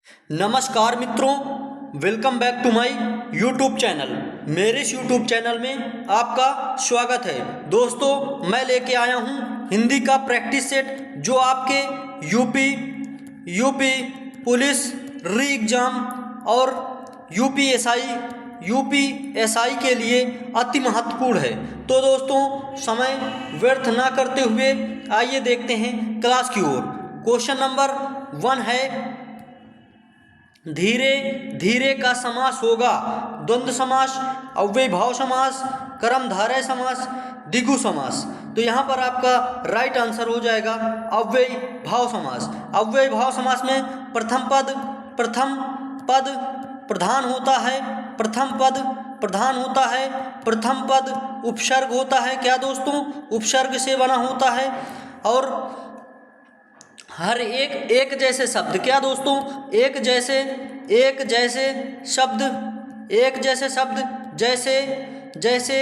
नमस्कार मित्रों, welcome back to my YouTube channel. मेरे इस यूट्यूब चैनल में आपका स्वागत है। दोस्तों, मैं लेके आया हूँ हिंदी का प्रैक्टिस सेट जो आपके यूपी पुलिस री एग्ज़ाम और यूपीएसआई के लिए अति महत्वपूर्ण है। तो दोस्तों, समय व्यर्थ ना करते हुए आइए देखते हैं क्लास की ओर। क्वेश्चन नंबर 1 है, धीरे धीरे का समास होगा द्वंद्व समास, अव्ययीभाव समास, कर्मधारय समास, द्विगु समास। तो यहाँ पर आपका राइट आंसर हो जाएगा अव्ययीभाव समास। अव्ययीभाव समास में प्रथम पद प्रधान होता है, प्रथम पद उपसर्ग होता है। क्या दोस्तों? उपसर्ग से बना होता है। और हर एक जैसे शब्द, क्या दोस्तों? एक जैसे शब्द जैसे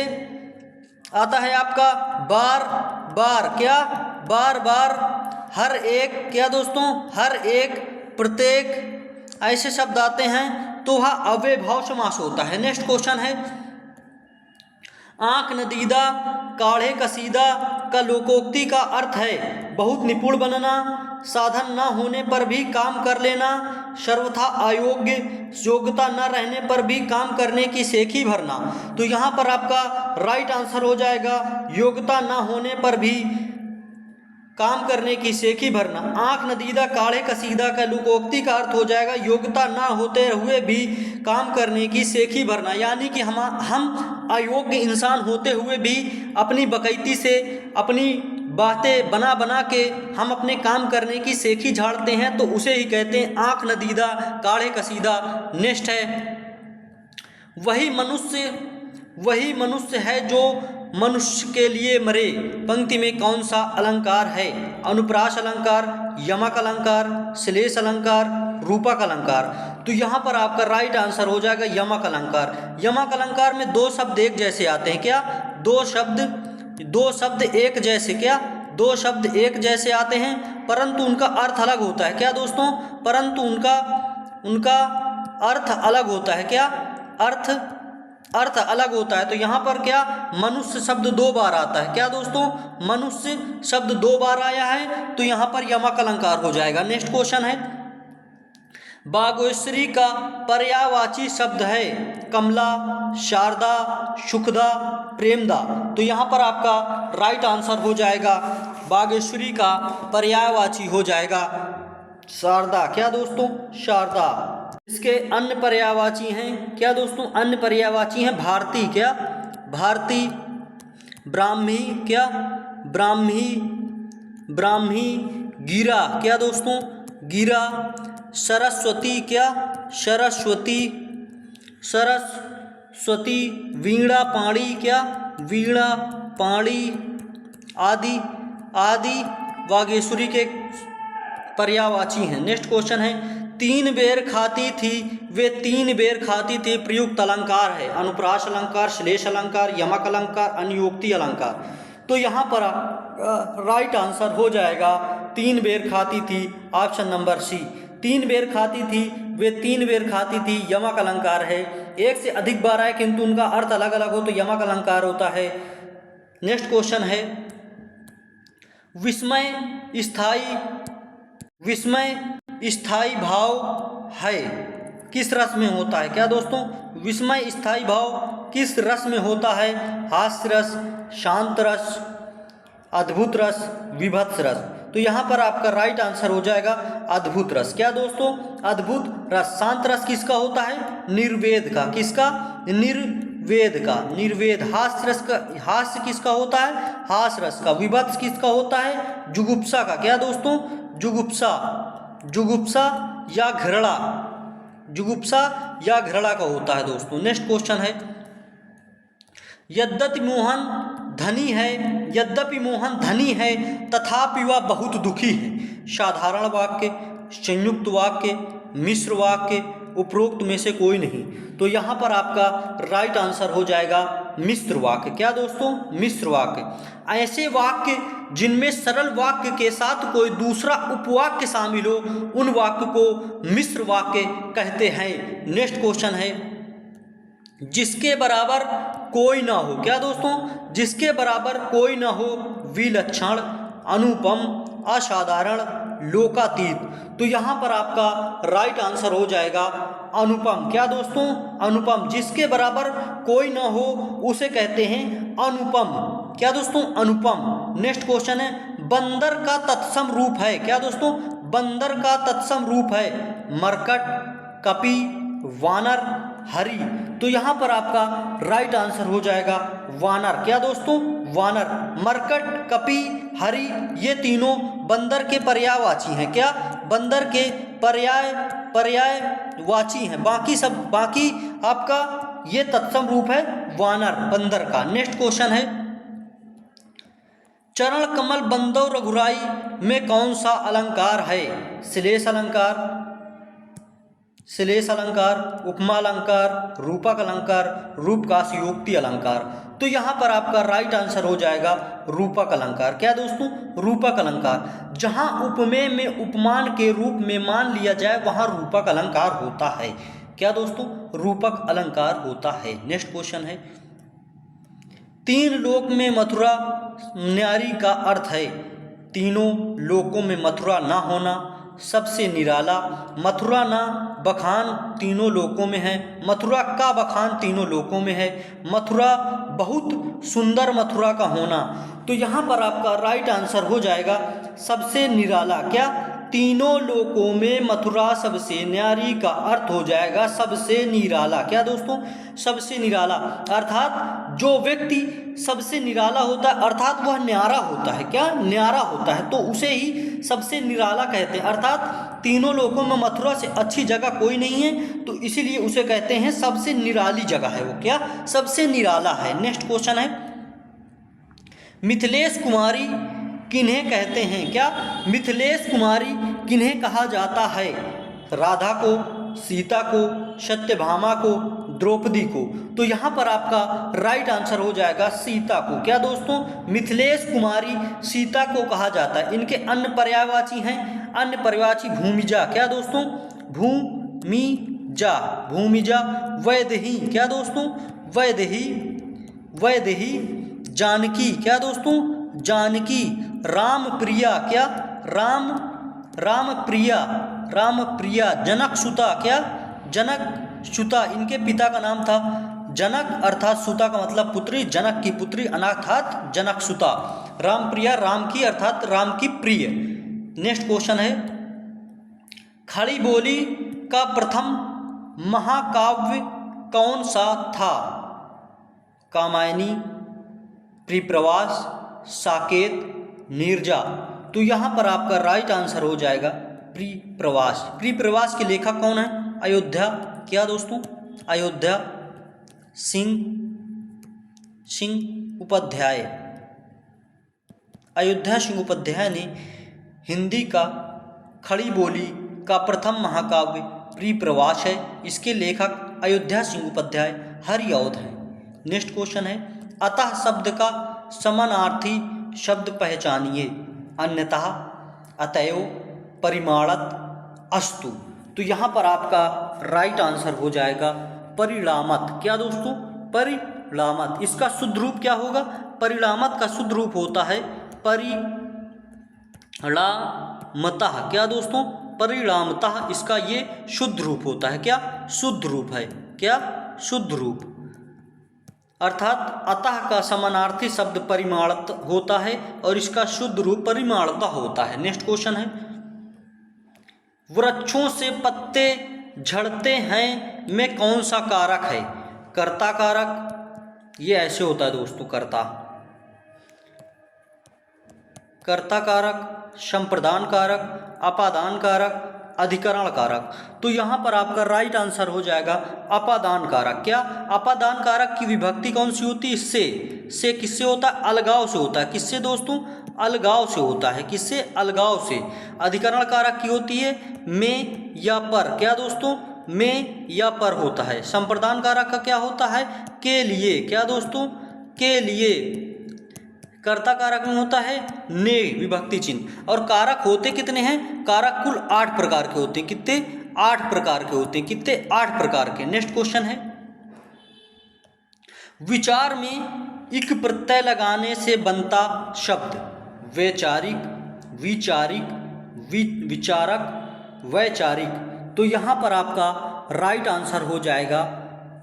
आता है आपका बार बार। क्या? बार बार, हर एक। क्या दोस्तों? हर एक, प्रत्येक, ऐसे शब्द आते हैं तो वह अव्ययीभाव समास होता है। नेक्स्ट क्वेश्चन है, आंख नदीदा काढ़े कसीदा का लोकोक्ति का अर्थ है बहुत निपुण बनना, साधन न होने पर भी काम कर लेना, सर्वथा अयोग्य, योग्यता न रहने पर भी काम करने की सेखी भरना। तो यहाँ पर आपका राइट आंसर हो जाएगा योग्यता न होने पर भी काम करने की सेखी भरना। आंख नदीदा काढ़े कसीदा का लोकोक्ति का अर्थ हो जाएगा योग्यता ना होते हुए भी काम करने की सेखी भरना। यानी कि हम अयोग्य इंसान होते हुए भी अपनी बकैती से अपनी बातें बना के हम अपने काम करने की सेखी झाड़ते हैं, तो उसे ही कहते हैं आंख नदीदा काढ़े कसीदा। नेक्स्ट है, वही मनुष्य है जो मनुष्य के लिए मरे। पंक्ति में कौन सा अलंकार है? अनुप्रास अलंकार, यमक अलंकार, श्लेष अलंकार, रूपक अलंकार। तो यहाँ पर आपका राइट आंसर हो जाएगा यमक अलंकार। यमक अलंकार में दो शब्द एक जैसे आते हैं। क्या? दो शब्द एक जैसे, क्या? दो शब्द एक जैसे आते हैं परंतु उनका अर्थ अलग होता है। क्या दोस्तों? परंतु उनका अर्थ अलग होता है। क्या? अर्थ अलग होता है। तो यहाँ पर क्या, मनुष्य शब्द 2 बार आता है। क्या दोस्तों? मनुष्य शब्द 2 बार आया है, तो यहाँ पर यमक अलंकार हो जाएगा। नेक्स्ट क्वेश्चन है, बागेश्वरी का पर्यायवाची शब्द है कमला, शारदा, सुखदा, प्रेमदा। तो यहाँ पर आपका राइट आंसर हो जाएगा बागेश्वरी का पर्यायवाची हो जाएगा शारदा। क्या दोस्तों? शारदा। इसके अन्य पर्यायवाची हैं। क्या दोस्तों? अन्य पर्यायवाची हैं भारती। क्या? भारती, ब्राह्मी। क्या? ब्राह्मी, गिरा। क्या दोस्तों? गिरा, सरस्वती। क्या? सरस्वती, वीणा पाणी। क्या? वीणा पाणी, आदि बागेश्वरी के पर्यायवाची हैं। नेक्स्ट क्वेश्चन है, 3 बेर खाती थी वे 3 बेर खाती थी प्रयुक्त अलंकार है अनुप्रास अलंकार, श्लेष अलंकार, यमक अलंकार, अनुयोक्ति अलंकार। तो यहाँ पर राइट आंसर हो जाएगा 3 बेर खाती थी, ऑप्शन नंबर सी। 3 बेर खाती थी वे 3 बेर खाती थी यमक अलंकार है। एक से अधिक बार आए किंतु उनका अर्थ अलग अलग हो तो यमक अलंकार होता है। नेक्स्ट क्वेश्चन है, विस्मय स्थायी भाव है किस रस में होता है? क्या दोस्तों? विस्मय स्थायी भाव किस रस में होता है? हास्य रस, शांत रस, अद्भुत रस, विभत्स रस। तो यहाँ पर आपका राइट आंसर हो जाएगा अद्भुत रस। क्या दोस्तों? अद्भुत रस। शांत रस किसका होता है? निर्वेद का। किसका? निर्वेद का। निर्वेद। हास्य रस का, हास्य किसका होता है? हास रस का। विभत्स किसका होता है? जुगुप्सा का। क्या दोस्तों? जुगुप्सा या घृणा का होता है दोस्तों। नेक्स्ट क्वेश्चन है, यद्यपि मोहन धनी है तथापि वह बहुत दुखी है। साधारण वाक्य, संयुक्त वाक्य, मिश्र वाक्य, उपरोक्त में से कोई नहीं। तो यहाँ पर आपका राइट आंसर हो जाएगा मिश्र वाक्य। क्या दोस्तों? मिश्र वाक्य। ऐसे वाक्य जिनमें सरल वाक्य के साथ कोई दूसरा उपवाक्य शामिल हो उन वाक्य को मिश्र वाक्य कहते हैं। नेक्स्ट क्वेश्चन है, जिसके बराबर कोई ना हो। क्या दोस्तों? जिसके बराबर कोई ना हो, विलक्षण, अनुपम, असाधारण, लोकातीत। तो यहाँ पर आपका राइट आंसर हो जाएगा अनुपम। क्या दोस्तों? अनुपम। जिसके बराबर कोई ना हो उसे कहते हैं अनुपम। क्या दोस्तों? अनुपम। नेक्स्ट क्वेश्चन है, बंदर का तत्सम रूप है। क्या दोस्तों? बंदर का तत्सम रूप है मरकट, कपि, वानर, हरि। तो यहाँ पर आपका राइट आंसर हो जाएगा वानर। क्या दोस्तों? वानर। मरकट, कपि, हरि ये तीनों बंदर के पर्यायवाची हैं। क्या? बंदर के पर्यायवाची हैं। बाकी आपका ये तत्सम रूप है वानर, बंदर का। नेक्स्ट क्वेश्चन है, चरण कमल बंदौ रघुराई में कौन सा अलंकार है? श्लेष अलंकार, श्लेष अलंकार, उपमा अलंकार, रूपक अलंकार, रूपकाशयोक्ति अलंकार। तो यहाँ पर आपका राइट आंसर हो जाएगा रूपक अलंकार। क्या दोस्तों? रूपक अलंकार। जहाँ उपमेय में उपमान के रूप में मान लिया जाए वहाँ रूपक अलंकार होता है। क्या दोस्तों? रूपक अलंकार होता है। नेक्स्ट क्वेश्चन है, तीन लोक में मथुरा न्यारी का अर्थ है। तीनों लोकों में मथुरा ना होना, सबसे निराला, मथुरा ना बखान तीनों लोकों में है, मथुरा का बखान तीनों लोकों में है, मथुरा बहुत सुंदर मथुरा का होना। तो यहाँ पर आपका राइट आंसर हो जाएगा सबसे निराला। क्या? तीनों लोकों में मथुरा सबसे न्यारी का अर्थ हो जाएगा सबसे निराला। क्या दोस्तों? सबसे निराला। अर्थात जो व्यक्ति सबसे निराला होता है अर्थात वह न्यारा होता है। क्या? न्यारा होता है, तो उसे ही सबसे निराला कहते हैं। अर्थात तीनों लोकों में मथुरा से अच्छी जगह कोई नहीं है, तो इसीलिए उसे कहते हैं सबसे निराली जगह है वो। क्या? सबसे निराला है। नेक्स्ट क्वेश्चन है, मिथिलेश कुमारी किन्हें कहते हैं? क्या? मिथिलेश कुमारी किन्हें कहा जाता है? राधा को, सीता को, सत्यभामा को, द्रौपदी को। तो यहाँ पर आपका राइट आंसर हो जाएगा सीता को। क्या दोस्तों? मिथिलेश कुमारी सीता को कहा जाता है। इनके अन्य पर्यायवाची हैं, अन्य पर्यायवाची भूमिजा। क्या दोस्तों? भूमिजा, भूमिजा, वैदेही। क्या दोस्तों? वैदेही, वैदेही, जानकी। क्या दोस्तों? जानकी, राम प्रिया। क्या? राम प्रिया, राम प्रिया, जनक सुता। क्या? जनक सुता। इनके पिता का नाम था जनक अर्थात सुता का मतलब पुत्री, जनक की पुत्री अर्थात जनक सुता। राम प्रिया, राम की अर्थात राम की प्रिय। नेक्स्ट क्वेश्चन है, खड़ी बोली का प्रथम महाकाव्य कौन सा था? कामायनी, प्रिप्रवास, साकेत, नीरजा। तो यहाँ पर आपका राइट आंसर हो जाएगा प्रिप्रवास। प्रिप्रवास के लेखक कौन है? अयोध्या। क्या दोस्तों? अयोध्या सिंह उपाध्याय। अयोध्या सिंह उपाध्याय ने हिंदी का खड़ी बोली का प्रथम महाकाव्य प्रिप्रवास है। इसके लेखक अयोध्या सिंह उपाध्याय हरिऔध हैं। नेक्स्ट क्वेश्चन है, अतः शब्द का समानार्थी शब्द पहचानिए। अन्यतः, अतएव, परिमाणत, अस्तु। तो यहाँ पर आपका राइट आंसर हो जाएगा परिणामत। क्या दोस्तों? परिणामत। इसका शुद्ध रूप क्या होगा? परिणामत का शुद्ध रूप होता है परिणामतः। क्या दोस्तों? परिणामतः इसका ये शुद्ध रूप होता है। क्या? शुद्ध रूप है। क्या? शुद्ध रूप। अर्थात अतः का समानार्थी शब्द परिमाणत होता है और इसका शुद्ध रूप परिमाणतः होता है। नेक्स्ट क्वेश्चन है, वृक्षों से पत्ते झड़ते हैं में कौन सा कारक है? कर्ता कारक। ये ऐसे होता है दोस्तों, कर्ता कारक, संप्रदान कारक, अपादान कारक, अधिकरण कारक। तो यहाँ पर आपका राइट आंसर हो जाएगा अपादान कारक। क्या? अपादान कारक की विभक्ति कौन सी होती है? से किससे होता है? अलगाव से होता है। किससे दोस्तों? अलगाव से होता है। किससे? अलगाव से। अधिकरण कारक की होती है में या पर। क्या दोस्तों? में या पर होता है। संप्रदान कारक का क्या होता है? के लिए। क्या दोस्तों? के लिए। कर्ता कारक में होता है ने विभक्ति चिन्ह। और कारक होते कितने हैं? कारक कुल 8 प्रकार के होते हैं। कितने? 8 प्रकार के होते हैं। कितने? 8 प्रकार के। नेक्स्ट क्वेश्चन है, विचार में इक प्रत्यय लगाने से बनता शब्द वैचारिक, विचारिक, विचारक, वैचारिक। तो यहाँ पर आपका राइट आंसर हो जाएगा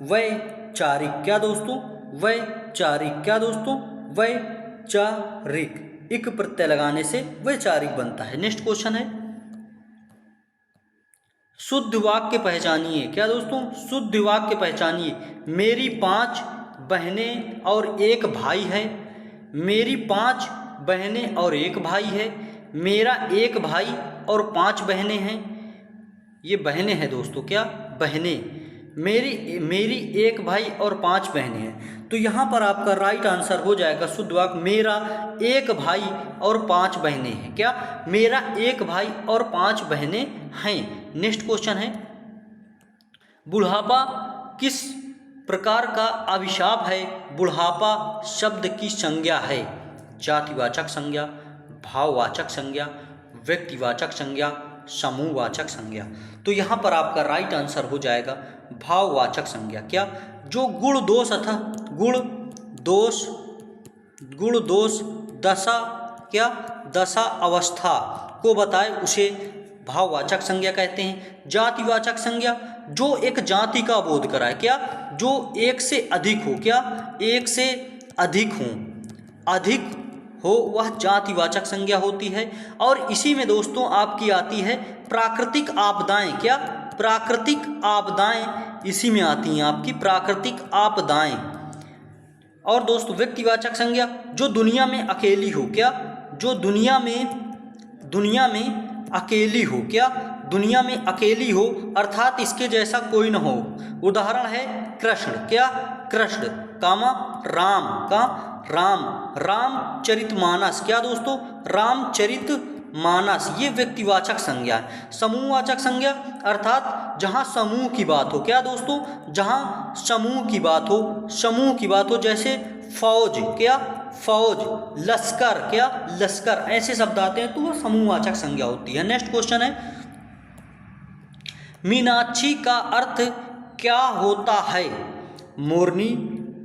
वैचारिक। क्या दोस्तों? वैचारिक। क्या दोस्तों? वैचारिक। इक प्रत्यय लगाने से वैचारिक बनता है। नेक्स्ट क्वेश्चन है, शुद्ध वाक्य पहचानिए। क्या दोस्तों? शुद्ध वाक्य पहचानिए। मेरी 5 बहनें और एक भाई है। मेरी 5 बहनें और एक भाई है। मेरा एक भाई और 5 बहनें हैं। ये बहनें हैं दोस्तों। क्या? बहनें। मेरी एक भाई और 5 बहनें हैं। तो यहाँ पर आपका राइट आंसर हो जाएगा शुद्ध वाक्य मेरा एक भाई और 5 बहनें हैं। क्या? मेरा एक भाई और 5 बहनें हैं। नेक्स्ट क्वेश्चन है, बुढ़ापा किस प्रकार का अभिशाप है? बुढ़ापा शब्द की संज्ञा है। जातिवाचक संज्ञा, भाववाचक संज्ञा, व्यक्तिवाचक संज्ञा, समूहवाचक संज्ञा। तो यहाँ पर आपका राइट आंसर हो जाएगा भाववाचक संज्ञा। क्या? जो गुण दोष अथा गुण दोष दशा, क्या? दशा अवस्था को बताए उसे भाववाचक संज्ञा कहते हैं। जातिवाचक संज्ञा जो एक जाति का बोध कराए। क्या? जो एक से अधिक हो। क्या? एक से अधिक हो वह जातिवाचक संज्ञा होती है। और इसी में दोस्तों आपकी आती है प्राकृतिक आपदाएं। क्या? प्राकृतिक आपदाएं इसी में आती हैं आपकी प्राकृतिक आपदाएं। और दोस्तों व्यक्तिवाचक संज्ञा जो दुनिया में अकेली हो। क्या? जो दुनिया में अकेली हो। क्या? दुनिया में अकेली हो अर्थात इसके जैसा कोई न हो। उदाहरण है कृष्ण। क्या? कृष्ण कामा राम का रामचरितमानस। क्या दोस्तों? रामचरितमानस। ये व्यक्तिवाचक संज्ञा है। समूहवाचक संज्ञा अर्थात जहाँ समूह की बात हो। क्या दोस्तों? जहाँ समूह की बात हो जैसे फौज। क्या? फौज, लश्कर। क्या? लश्कर। ऐसे शब्द आते हैं तो वह समूहवाचक संज्ञा होती है। नेक्स्ट क्वेश्चन है, मीनाक्षी का अर्थ क्या होता है? मोरनी,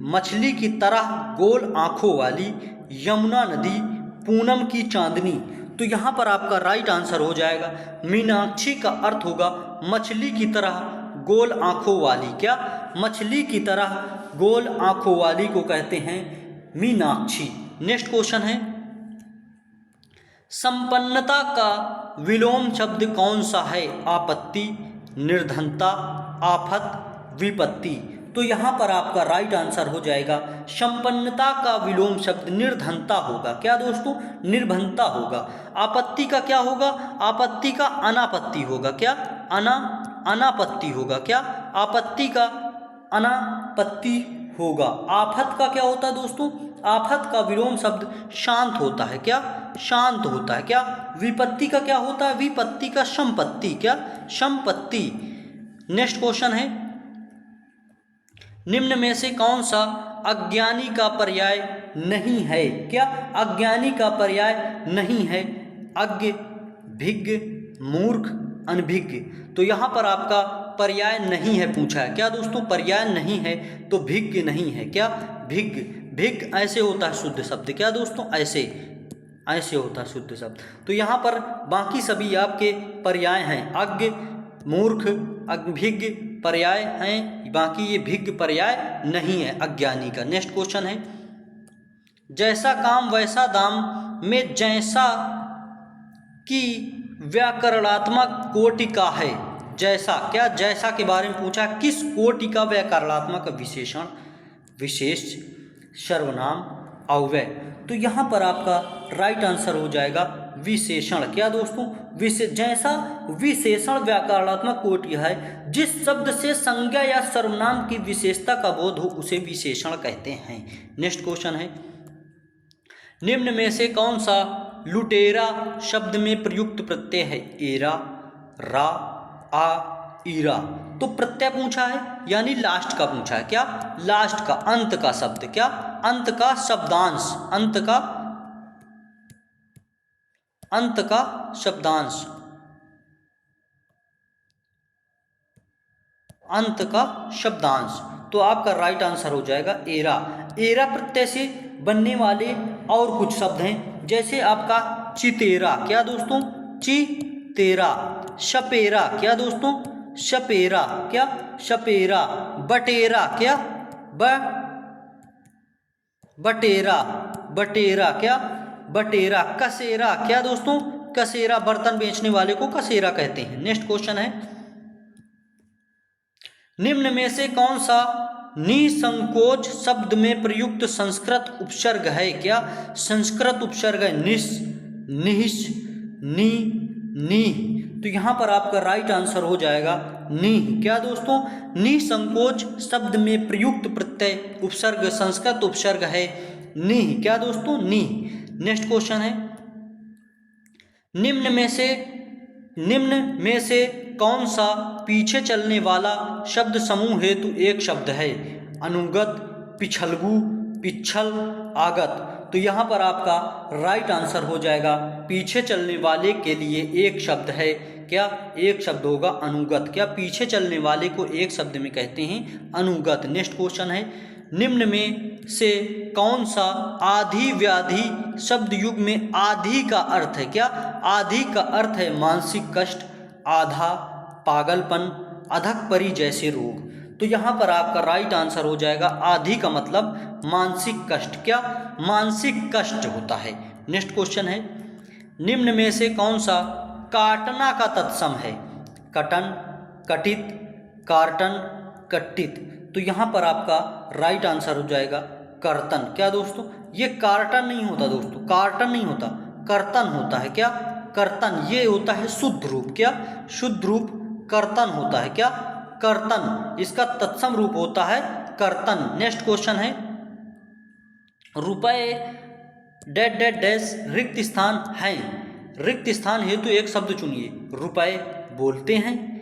मछली की तरह गोल आंखों वाली, यमुना नदी, पूनम की चांदनी। तो यहाँ पर आपका राइट आंसर हो जाएगा मीनाक्षी का अर्थ होगा मछली की तरह गोल आंखों वाली। क्या? मछली की तरह गोल आंखों वाली को कहते हैं मीनाक्षी। नेक्स्ट क्वेश्चन है, संपन्नता का विलोम शब्द कौन सा है? आपत्ति, निर्धनता, आफत, विपत्ति। तो यहाँ पर आपका राइट आंसर हो जाएगा संपन्नता का विलोम शब्द निर्धनता होगा। क्या दोस्तों? निर्धनता होगा। आपत्ति का क्या होगा? आपत्ति का अनापत्ति होगा। क्या? अनापत्ति होगा। क्या? आपत्ति का अनापत्ति होगा। आफत का क्या होता है दोस्तों? आफत का विलोम शब्द शांत होता है। क्या? शांत होता है। क्या? विपत्ति का क्या होता है? विपत्ति का संपत्ति। क्या? संपत्ति। नेक्स्ट क्वेश्चन है, निम्न में से कौन सा अज्ञानी का पर्याय नहीं है? क्या? अज्ञानी का पर्याय नहीं है। अज्ञ, भिज्ञ, मूर्ख, अनभिज्ञ। तो यहाँ पर आपका पर्याय नहीं है पूछा है। क्या दोस्तों? पर्याय नहीं है तो भिज्ञ नहीं है। क्या? भिज्ञ। भिज्ञ ऐसे होता है शुद्ध शब्द। क्या दोस्तों? ऐसे होता है शुद्ध शब्द। तो यहाँ पर बाकी सभी आपके पर्याय हैं। अज्ञ, मूर्ख, अभिज्ञ पर्याय हैं, बाकी ये भिज्ञ पर्याय नहीं है अज्ञानी का। नेक्स्ट क्वेश्चन है, जैसा काम वैसा दाम में जैसा की व्याकरणात्मक कोटि का है। जैसा, क्या? जैसा के बारे में पूछा, किस कोटि का व्याकरणात्मक विशेषण, विशेष, सर्वनाम, अव्यय। तो यहाँ पर आपका राइट आंसर हो जाएगा विशेषण। क्या दोस्तों? जैसा विशेषण व्याकरणात्मक कोटि है। जिस शब्द से संज्ञा या सर्वनाम की विशेषता का बोध हो उसे विशेषण कहते हैं। नेक्स्ट क्वेश्चन है, निम्न में से कौन सा लुटेरा शब्द में प्रयुक्त प्रत्यय है? एरा, रा, आ, ईरा। तो प्रत्यय पूछा है यानी लास्ट का पूछा है, क्या लास्ट का, अंत का शब्द, क्या अंत का शब्दांश, अंत का शब्दांश, अंत का शब्दांश। तो आपका राइट आंसर हो जाएगा एरा। एरा प्रत्यय से बनने वाले और कुछ शब्द हैं, जैसे आपका चितेरा, क्या दोस्तों, चितेरा। शपेरा, क्या दोस्तों, शपेरा, क्या शपेरा। बटेरा, क्या बटेरा, बटेरा, क्या बटेरा। कसेरा, क्या दोस्तों, कसेरा। बर्तन बेचने वाले को कसेरा कहते हैं। नेक्स्ट क्वेश्चन है, निम्न में से कौन सा निसंकोच शब्द में प्रयुक्त संस्कृत उपसर्ग है, क्या संस्कृत उपसर्ग है, निस, निहिस, नी, नी। तो यहाँ पर आपका राइट आंसर हो जाएगा नी, क्या दोस्तों, निसंकोच शब्द में प्रयुक्त प्रत्यय उपसर्ग संस्कृत उपसर्ग है नी, क्या दोस्तों, नी। नेक्स्ट क्वेश्चन है, निम्न में से कौन सा पीछे चलने वाला शब्द समूह हेतु एक शब्द है, अनुगत, पिछलगु, पिछल, आगत। तो यहाँ पर आपका राइट आंसर हो जाएगा पीछे चलने वाले के लिए एक शब्द है, क्या एक शब्द होगा अनुगत, क्या पीछे चलने वाले को एक शब्द में कहते हैं अनुगत। नेक्स्ट क्वेश्चन है, निम्न में से कौन सा आधि व्याधि शब्द युग में आधि का अर्थ है, क्या आधि का अर्थ है मानसिक कष्ट, आधा, पागलपन, अधकपरी जैसे रोग। तो यहाँ पर आपका राइट आंसर हो जाएगा आधि का मतलब मानसिक कष्ट, क्या मानसिक कष्ट होता है। नेक्स्ट क्वेश्चन है, निम्न में से कौन सा काटना का तत्सम है, कटन, कटित, कार्टन, कट्टित। तो यहाँ पर आपका राइट आंसर हो जाएगा कर्तन, क्या दोस्तों, ये कार्टन नहीं होता दोस्तों, कार्टन नहीं होता, कर्तन होता है, क्या कर्तन। ये होता है शुद्ध रूप, क्या शुद्ध रूप कर्तन होता है, क्या कर्तन। इसका तत्सम रूप होता है कर्तन। नेक्स्ट क्वेश्चन है, रुपए डैड डैड डैश रिक्त स्थान है, रिक्त स्थान हेतु एक शब्द चुनिए। रुपए बोलते हैं,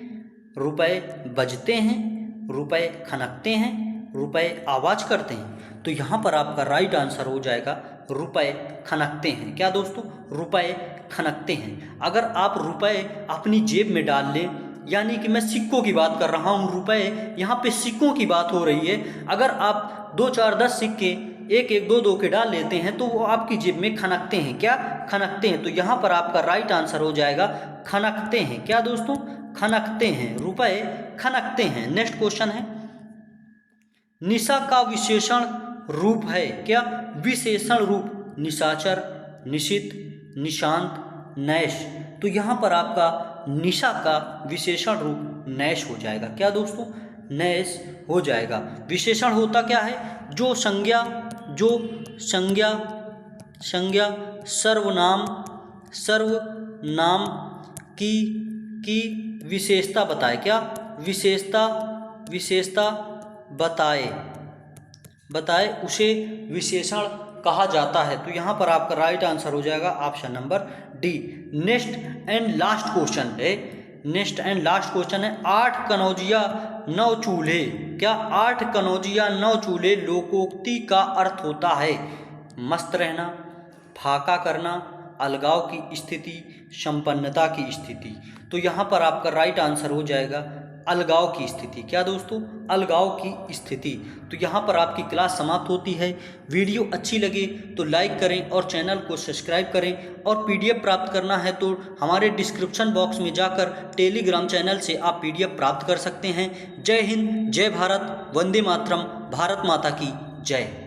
रुपए बजते हैं, रुपए खनकते हैं, रुपए आवाज करते हैं। तो यहाँ पर आपका राइट आंसर हो जाएगा रुपए खनकते हैं, क्या दोस्तों, रुपए खनकते हैं। अगर आप रुपए अपनी जेब में डाल लें, यानी कि मैं सिक्कों की बात कर रहा हूँ, रुपए यहाँ पे सिक्कों की बात हो रही है। अगर आप 2 4 10 सिक्के 1 1 2 2 के डाल लेते हैं तो वो आपकी जेब में खनकते हैं, क्या खनकते हैं। तो यहाँ पर आपका राइट आंसर हो जाएगा खनकते हैं, क्या दोस्तों, खनकते हैं, रुपए खनकते हैं। नेक्स्ट क्वेश्चन है, निशा का विशेषण रूप है, क्या विशेषण रूप, निशाचर, निशित, निशांत, नैश। तो यहाँ पर आपका निशा का विशेषण रूप नैश हो जाएगा, क्या दोस्तों, नैश हो जाएगा। विशेषण होता क्या है, जो संज्ञा सर्वनाम की विशेषता बताए, क्या विशेषता बताए उसे विशेषण कहा जाता है। तो यहाँ पर आपका राइट आंसर हो जाएगा option number D. Next and last question है, 8 कनौजिया 9 चूल्हे, क्या 8 कनौजिया 9 चूल्हे लोकोक्ति का अर्थ होता है मस्त रहना, फाका करना, अलगाव की स्थिति, संपन्नता की स्थिति। तो यहाँ पर आपका राइट आंसर हो जाएगा अलगाव की स्थिति, क्या दोस्तों, अलगाव की स्थिति। तो यहाँ पर आपकी क्लास समाप्त होती है। वीडियो अच्छी लगे तो लाइक करें और चैनल को सब्सक्राइब करें, और पीडीएफ प्राप्त करना है तो हमारे डिस्क्रिप्शन बॉक्स में जाकर टेलीग्राम चैनल से आप पीडीएफ प्राप्त कर सकते हैं। जय हिंद, जय भारत, वंदे मातरम, भारत माता की जय।